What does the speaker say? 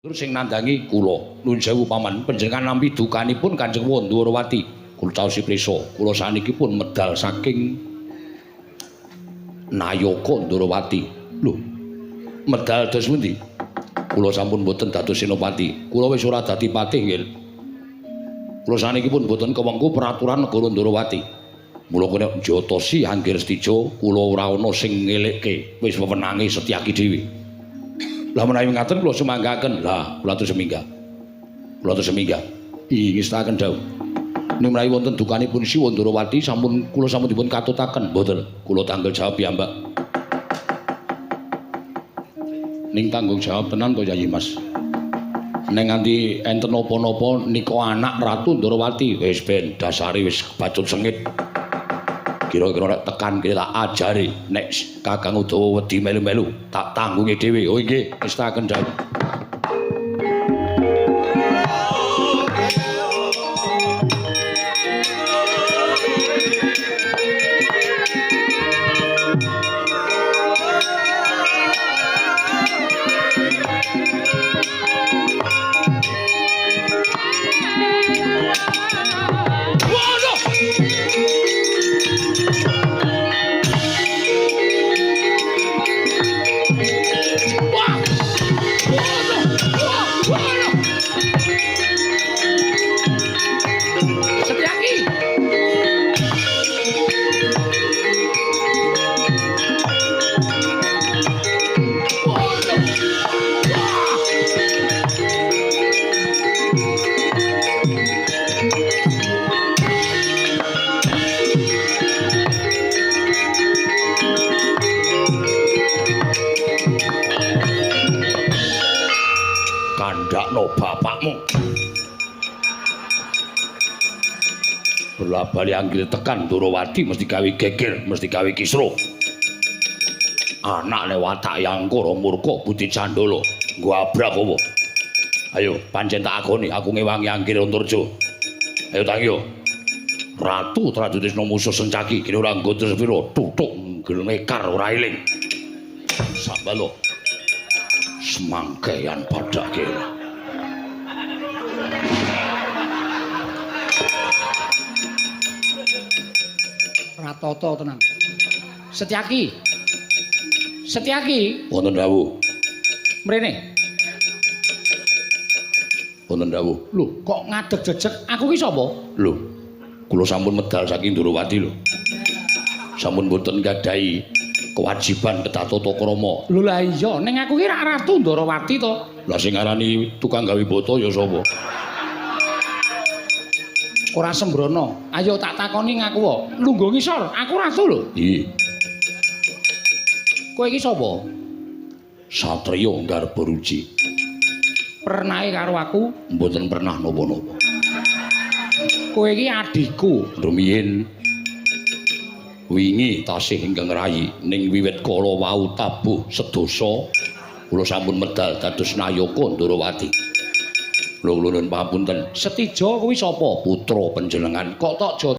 Terus sing nandangi kula nuwun sewu paman panjenengan nampi dukanipun Kanjeng Wandawati kula caosi prisa kula saniki pun medal saking Nayaka Ndrawati lho medal dos pundi kula sampun boten dados senopati kula wis ora dadi patih nggih kula saniki pun boten kewengku peraturan negara Ndrawati mula kene Jatosi Anggir Stijo kula ora ana sing ngelekke wis wewenange Setyaki dhewe. Lah menawi ngaten kula sumanggaken. Lah, kula atur semingga. Kula atur semingga. Ingestaken dawuh. Ning menawi wonten dukanipun Siwa Ndrawati sampun kula sampun dipun katutaken. Mboten, kula tanggung jawab piyambak. Ning tanggung jawab tenan to Yayi Mas. Ning nganti enten napa-napa nika anak Ratu Ndrawati wis ben dasare wis bacut sengit. Kira-kira nek tekan kene tak ajari nek Kakang Udawa wedi melu-melu tak tanggungi dhewe. Oh nggih, ngestaken dawuh. Kandakno bapakmu. Bola-bali anggil tekan Ndrawati mesti gawe geger, mesti gawe kisruh. Anak watak Yangkara murka Budi Candala nggo abrak apa? Ayo pancen tak akoni aku ngewangi Anggir Antarja. Ayo tak yo. Ratu Trajutisna musuh Sencaki kene ora nggo terus pira tutuk gelmekar ora eling. Sambalo. Semangkean padake. Ratata tenan. Setyaki. Setyaki. Wonten dawuh. Mrene. Wonten dawuh. Lho, kok ngadeg jejeg? Aku ki sapa? Lho, kula sampun medal saking Ndrawati lho. Sampun boten gadahi kewajiban ketatata krama. Lho lah iya, ning aku ki rak Ratu Ndrawati to. Lah sing aranani tukang gawe bata ya sapa? Ora sembrono. Ayo tak takoni ngaku wae. Lungguh ngisor, aku ratu lho. Nggih. Kowe iki sapa? Satriya Garbaruci. Pernahe karo aku? Mboten pernah napa-napa. Kowe iki adikku. Rumiyin wingi tasih ingkang rayi ning wiwit kala wau tabuh sedasa kula sampun medal dados Nayaka Ndrawati. Lho nuwun pamunten. Setija kuwi sapa? Putra panjenengan kok tok